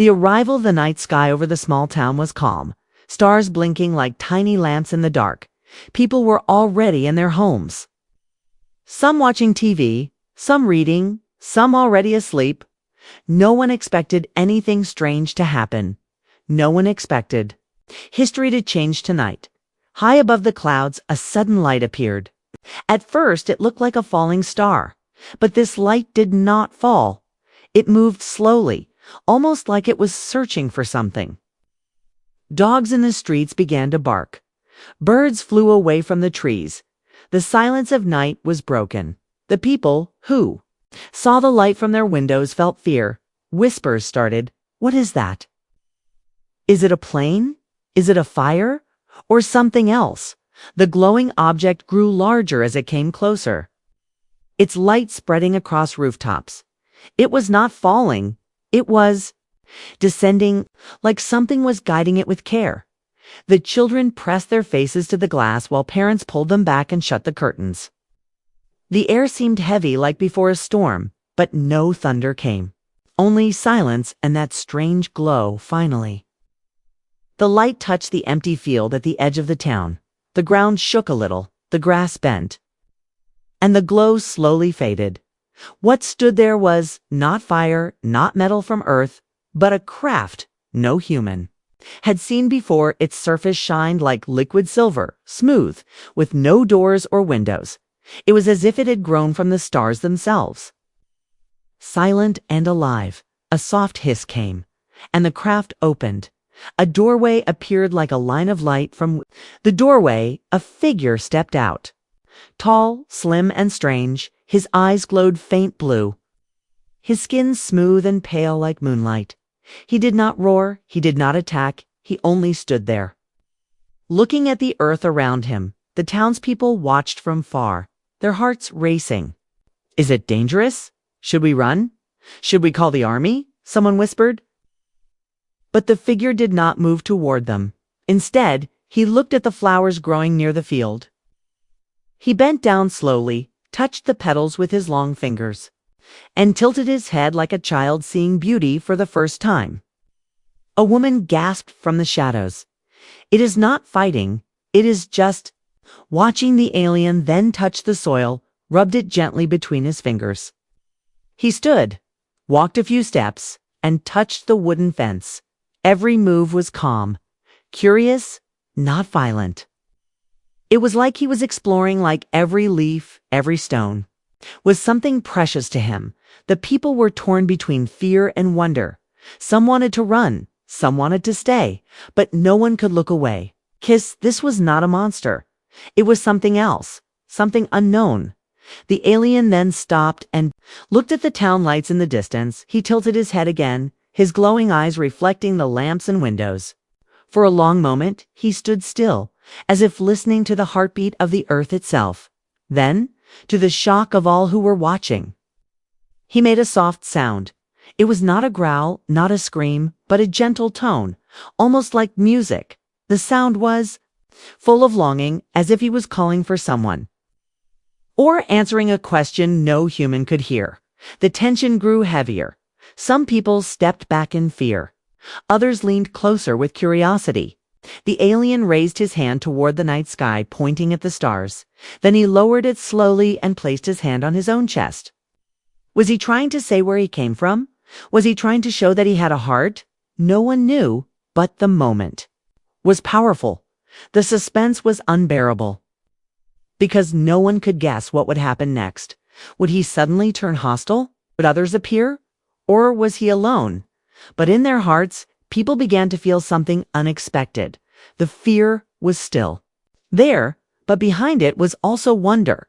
The arrival of the night sky over the small town was calm, stars blinking like tiny lamps in the dark. People were already in their homes. Some watching TV, some reading, some already asleep. No one expected anything strange to happen. No one expected history to change tonight. High above the clouds, a sudden light appeared. At first, it looked like a falling star, but this light did not fall. It moved slowly, almost like it was searching for something. Dogs in the streets began to bark. Birds flew away from the trees. The silence of night was broken. The people, who saw the light from their windows, felt fear. Whispers started. What is that? Is it a plane? Is it a fire? Or something else? The glowing object grew larger as it came closer. Its light spreading across rooftops. It was not falling. It was descending, like something was guiding it with care. The children pressed their faces to the glass while parents pulled them back and shut the curtains. The air seemed heavy like before a storm, but no thunder came. Only silence and that strange glow finally. The light touched the empty field at the edge of the town. The ground shook a little, the grass bent, and the glow slowly faded. What stood there was not fire, not metal from earth, but a craft no human had seen before. Its surface shined like liquid silver, smooth, with no doors or windows. It was as if it had grown from the stars themselves. Silent and alive, a soft hiss came, and the craft opened. A doorway appeared like a line of light. From the doorway, a figure stepped out. Tall, slim, and strange, his eyes glowed faint blue. His skin smooth and pale like moonlight. He did not roar, he did not attack, he only stood there. Looking at the earth around him, the townspeople watched from far, their hearts racing. Is it dangerous? Should we run? Should we call the army? Someone whispered. But the figure did not move toward them. Instead, he looked at the flowers growing near the field. He bent down slowly, touched the petals with his long fingers, and tilted his head like a child seeing beauty for the first time. A woman gasped from the shadows. It is not fighting, it is just watching. The alien then touched the soil, rubbed it gently between his fingers. He stood, walked a few steps, and touched the wooden fence. Every move was calm, curious, not violent. It was like he was exploring, like every leaf, every stone was something precious to him. The people were torn between fear and wonder. Some wanted to run, some wanted to stay, but no one could look away. This was not a monster. It was something else, something unknown. The alien then stopped and looked at the town lights in the distance. He tilted his head again, his glowing eyes reflecting the lamps and windows. For a long moment, he stood still, as if listening to the heartbeat of the earth itself. Then, to the shock of all who were watching, he made a soft sound. It was not a growl, not a scream, but a gentle tone, almost like music. The sound was full of longing, as if he was calling for someone, or answering a question no human could hear. The tension grew heavier. Some people stepped back in fear. Others leaned closer with curiosity. The alien raised his hand toward the night sky, pointing at the stars. Then he lowered it slowly and placed his hand on his own chest. Was he trying to say where he came from? Was he trying to show that he had a heart? No one knew, but the moment was powerful. The suspense was unbearable, because no one could guess what would happen next. Would he suddenly turn hostile? Would others appear? Or was he alone? But in their hearts, people began to feel something unexpected. The fear was still there, but behind it was also wonder,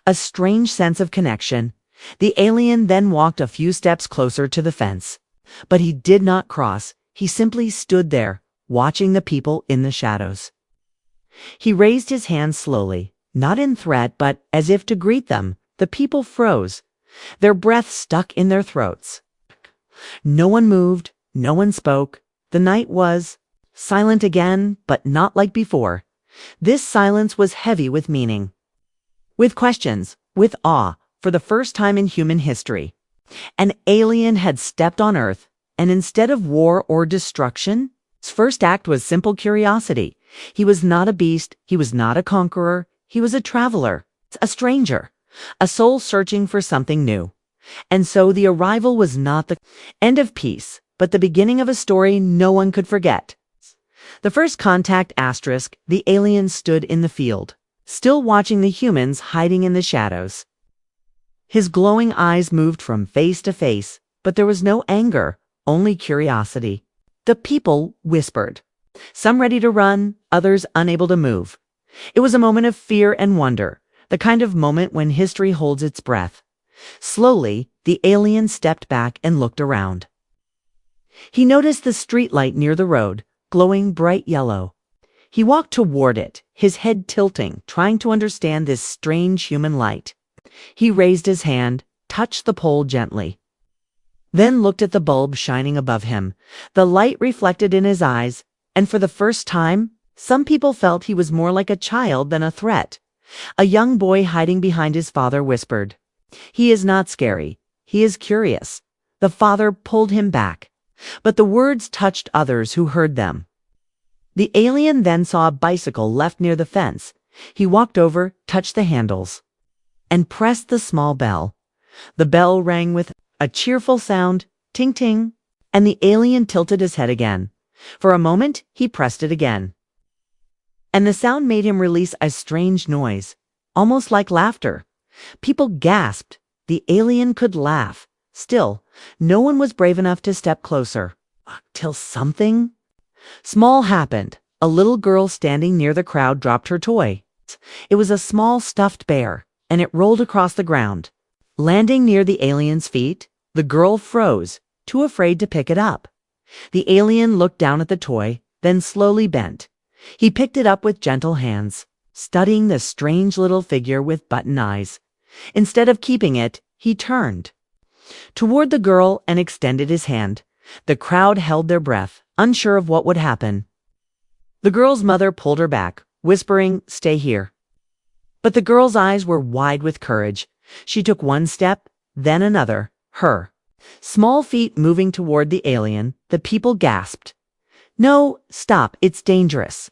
a strange sense of connection. The alien then walked a few steps closer to the fence. But he did not cross. He simply stood there, watching the people in the shadows. He raised his hand slowly, not in threat, but as if to greet them. The people froze, their breath stuck in their throats. No one moved, no one spoke. The night was silent again, but not like before. This silence was heavy with meaning, with questions, with awe. For the first time in human history, an alien had stepped on Earth, and instead of war or destruction, his first act was simple curiosity. He was not a beast, he was not a conqueror, he was a traveler, a stranger, a soul searching for something new. And so the arrival was not the end of peace, but the beginning of a story no one could forget. The first contact asterisk, the alien stood in the field, still watching the humans hiding in the shadows. His glowing eyes moved from face to face, but there was no anger, only curiosity. The people whispered, some ready to run, others unable to move. It was a moment of fear and wonder, the kind of moment when history holds its breath. Slowly, the alien stepped back and looked around. He noticed the streetlight near the road, glowing bright yellow. He walked toward it, his head tilting, trying to understand this strange human light. He raised his hand, touched the pole gently, then looked at the bulb shining above him. The light reflected in his eyes, and for the first time, some people felt he was more like a child than a threat. A young boy hiding behind his father whispered, "He is not scary. He is curious." The father pulled him back, but the words touched others who heard them. The alien then saw a bicycle left near the fence. He walked over, touched the handles, and pressed the small bell. The bell rang with a cheerful sound, ting-ting, and the alien tilted his head again. For a moment, he pressed it again, and the sound made him release a strange noise, almost like laughter. People gasped. The alien could laugh. Still, no one was brave enough to step closer. Till something small happened. A little girl standing near the crowd dropped her toy. It was a small stuffed bear, and it rolled across the ground. Landing near the alien's feet, the girl froze, too afraid to pick it up. The alien looked down at the toy, then slowly bent. He picked it up with gentle hands, studying the strange little figure with button eyes. Instead of keeping it, he turned toward the girl and extended his hand. The crowd held their breath, unsure of what would happen. The girl's mother pulled her back, whispering, "Stay here." But the girl's eyes were wide with courage. She took one step, then another, her small feet moving toward the alien. The people gasped, "No, stop, it's dangerous."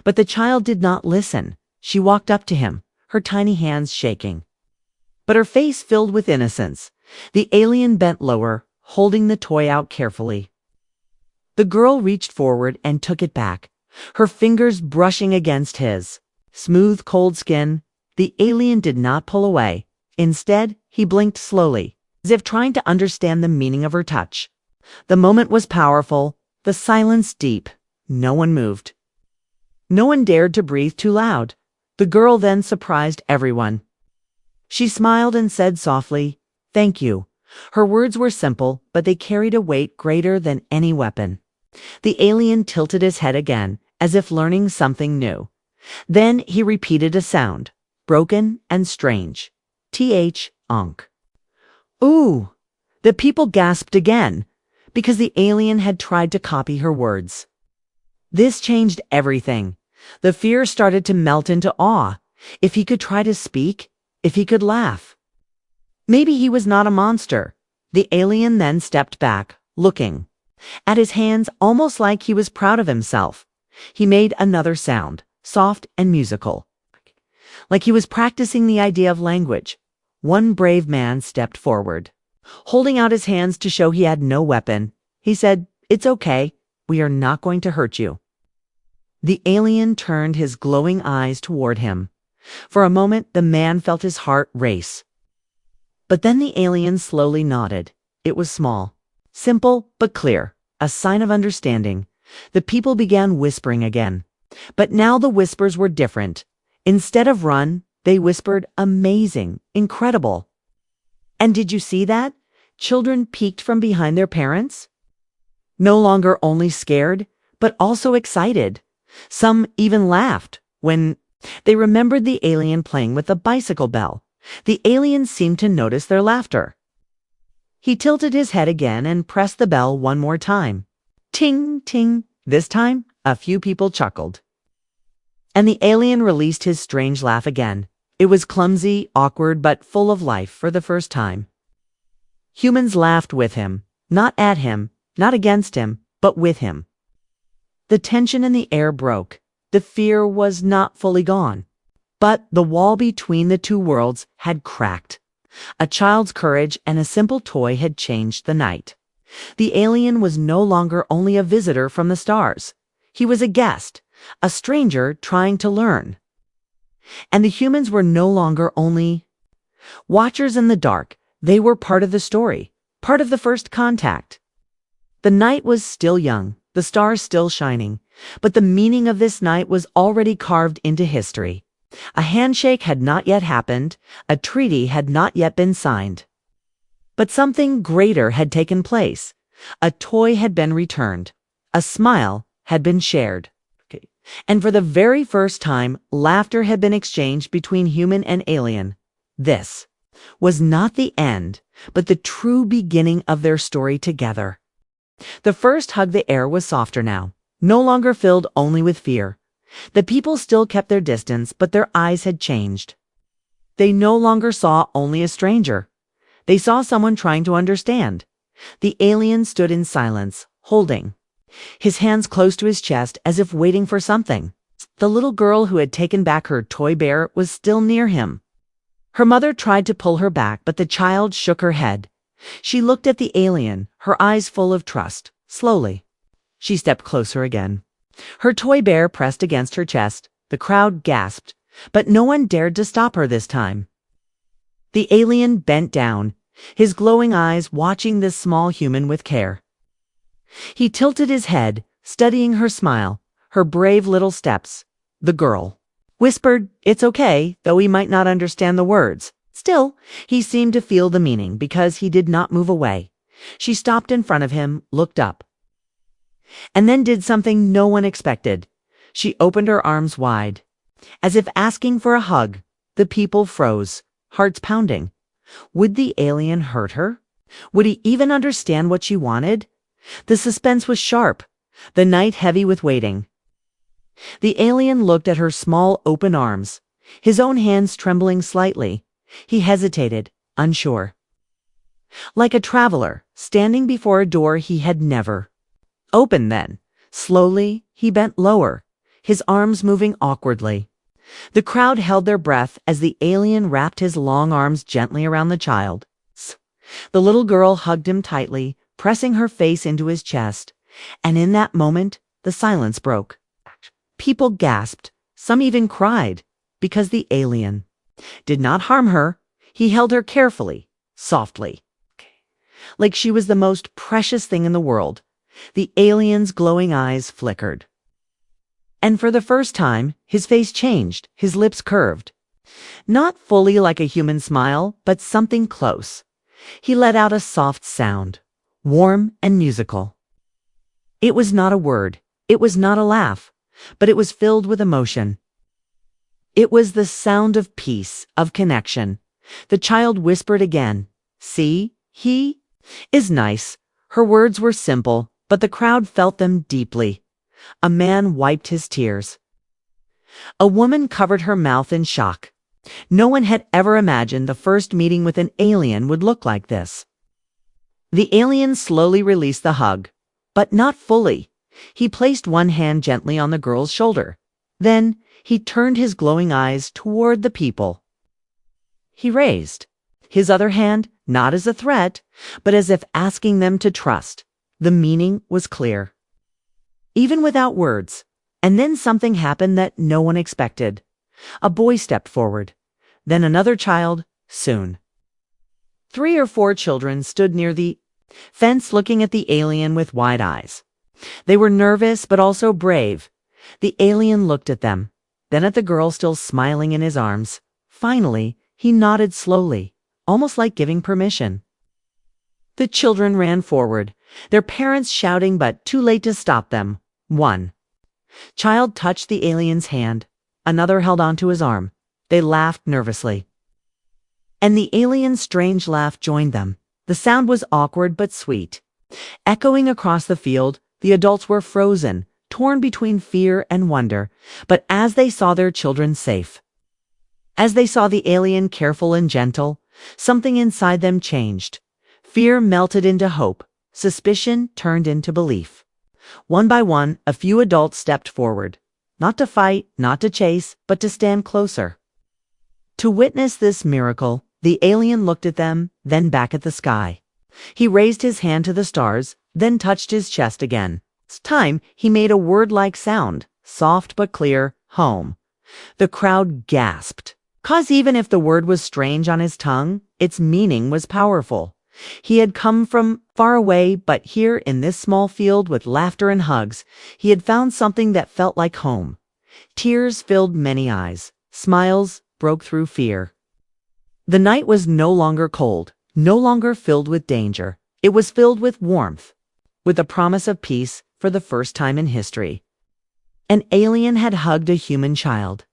But the child did not listen. She walked up to him, her tiny hands shaking, but her face filled with innocence. The alien bent lower, holding the toy out carefully. The girl reached forward and took it back, her fingers brushing against his smooth, cold skin. The alien did not pull away. Instead, he blinked slowly, as if trying to understand the meaning of her touch. The moment was powerful, the silence deep. No one moved. No one dared to breathe too loud. The girl then surprised everyone. She smiled and said softly, "Thank you." Her words were simple, but they carried a weight greater than any weapon. The alien tilted his head again, as if learning something new. Then he repeated a sound, broken and strange. Th-onk. Ooh! The people gasped again, because the alien had tried to copy her words. This changed everything. The fear started to melt into awe. If he could try to speak, if he could laugh, maybe he was not a monster. The alien then stepped back, looking at his hands almost like he was proud of himself. He made another sound, soft and musical, like he was practicing the idea of language. One brave man stepped forward, holding out his hands to show he had no weapon. He said, "It's okay. We are not going to hurt you." The alien turned his glowing eyes toward him. For a moment, the man felt his heart race. But then the alien slowly nodded. It was small, simple, but clear, a sign of understanding. The people began whispering again. But now the whispers were different. Instead of run, they whispered, "Amazing, incredible." And did you see that? Children peeked from behind their parents. No longer only scared, but also excited. Some even laughed when they remembered the alien playing with the bicycle bell. The alien seemed to notice their laughter. He tilted his head again and pressed the bell one more time. Ting, ting. This time, a few people chuckled. And the alien released his strange laugh again. It was clumsy, awkward, but full of life for the first time. Humans laughed with him, not at him, not against him, but with him. The tension in the air broke. The fear was not fully gone. But the wall between the two worlds had cracked. A child's courage and a simple toy had changed the night. The alien was no longer only a visitor from the stars. He was a guest, a stranger trying to learn. And the humans were no longer only watchers in the dark. They were part of the story, part of the first contact. The night was still young, the stars still shining, but the meaning of this night was already carved into history. A handshake had not yet happened, a treaty had not yet been signed. But something greater had taken place. A toy had been returned. A smile had been shared. And for the very first time, laughter had been exchanged between human and alien. This was not the end, but the true beginning of their story together. The first hug the air was softer now, no longer filled only with fear. The people still kept their distance, but their eyes had changed. They no longer saw only a stranger. They saw someone trying to understand. The alien stood in silence, holding his hands close to his chest as if waiting for something. The little girl who had taken back her toy bear was still near him. Her mother tried to pull her back, but the child shook her head. She looked at the alien, her eyes full of trust. Slowly, she stepped closer again. Her toy bear pressed against her chest. The crowd gasped, but no one dared to stop her this time. The alien bent down, his glowing eyes watching this small human with care. He tilted his head, studying her smile, her brave little steps. The girl whispered, "It's okay," though he might not understand the words. Still, he seemed to feel the meaning because he did not move away. She stopped in front of him, looked up, and then did something no one expected. She opened her arms wide, as if asking for a hug. The people froze, hearts pounding. Would the alien hurt her? Would he even understand what she wanted? The suspense was sharp, the night heavy with waiting. The alien looked at her small open arms, his own hands trembling slightly. He hesitated, unsure. Like a traveler, standing before a door he had never opened then. Slowly, he bent lower, his arms moving awkwardly. The crowd held their breath as the alien wrapped his long arms gently around the child. The little girl hugged him tightly, pressing her face into his chest, and in that moment, the silence broke. People gasped, some even cried, because the alien did not harm her. He held her carefully, softly, like she was the most precious thing in the world. The alien's glowing eyes flickered. And for the first time, his face changed, his lips curved. Not fully like a human smile, but something close. He let out a soft sound, warm and musical. It was not a word, it was not a laugh, but it was filled with emotion. It was the sound of peace, of connection. The child whispered again, "See, he is nice." Her words were simple, but the crowd felt them deeply. A man wiped his tears. A woman covered her mouth in shock. No one had ever imagined the first meeting with an alien would look like this. The alien slowly released the hug, but not fully. He placed one hand gently on the girl's shoulder. Then he turned his glowing eyes toward the people. He raised his other hand, not as a threat, but as if asking them to trust. The meaning was clear, even without words. And then something happened that no one expected. A boy stepped forward, then another child, soon 3 or 4 children stood near the fence looking at the alien with wide eyes. They were nervous but also brave. The alien looked at them, then at the girl still smiling in his arms. Finally, he nodded slowly, almost like giving permission. The children ran forward, their parents shouting but too late to stop them. One child touched the alien's hand, another held onto his arm. They laughed nervously. And the alien's strange laugh joined them. The sound was awkward but sweet. Echoing across the field, the adults were frozen, torn between fear and wonder. But as they saw their children safe, as they saw the alien careful and gentle, something inside them changed. Fear melted into hope. Suspicion turned into belief. One by one, a few adults stepped forward. Not to fight, not to chase, but to stand closer. To witness this miracle, the alien looked at them, then back at the sky. He raised his hand to the stars, then touched his chest again. This time, he made a word-like sound, soft but clear, home. The crowd gasped, 'cause even if the word was strange on his tongue, its meaning was powerful. He had come from far away, but here in this small field with laughter and hugs, he had found something that felt like home. Tears filled many eyes. Smiles broke through fear. The night was no longer cold, no longer filled with danger. It was filled with warmth, with the promise of peace for the first time in history. An alien had hugged a human child,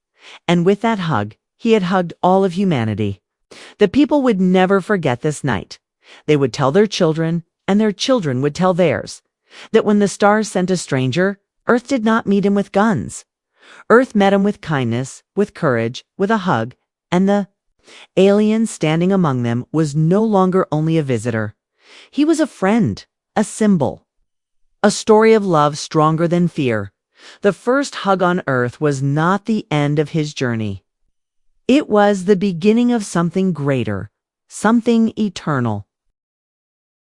and with that hug, he had hugged all of humanity. The people would never forget this night. They would tell their children, and their children would tell theirs, that when the stars sent a stranger, Earth did not meet him with guns. Earth met him with kindness, with courage, with a hug, and the alien standing among them was no longer only a visitor. He was a friend, a symbol, a story of love stronger than fear. The first hug on Earth was not the end of his journey. It was the beginning of something greater, something eternal.